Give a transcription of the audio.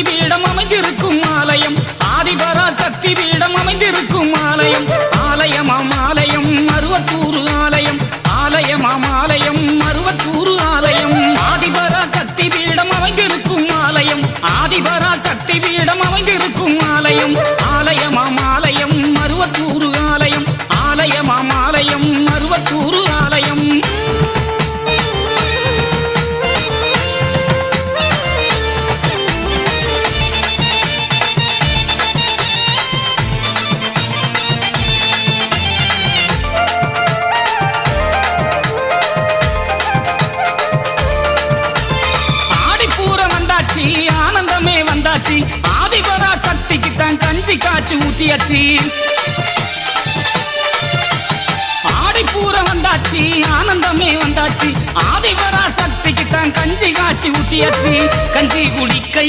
பீடம் அமைந்திருக்கும் ஆலயம் ஆதிபரா சக்தி பீடம் அமைந்திருக்கும் ஆலயம் ஆலயமாம் ஆலயம் மருவத்தூர் ஆலயம் ஆலயமாம் ஆலயம் மருவத்தூர் ஆலயம் ஆதிபரா சக்தி பீடம் அமைந்திருக்கும் ஆலயம் ஆதிபரா சக்தி பீடம் அமைந்திருக்கும் ஆலயம் ஆலயமாம் ஆலயம் மருவத்தூர் ஆலயம் ஆலயமாம் ஆலயம் மருவத்தூர் ஆலயம் ஆனந்தமே வந்தாச்சு ஆதிபரா சக்திக்கு தான் கஞ்சி காய்ச்சி ஊத்தியாச்சு ஆடிப்பூரம் வந்தாச்சு ஆனந்தமே வந்தாச்சு ஆதிபரா சக்திக்கு தான் கஞ்சி காய்ச்சி ஊத்தியாச்சு கஞ்சி குடிக்கை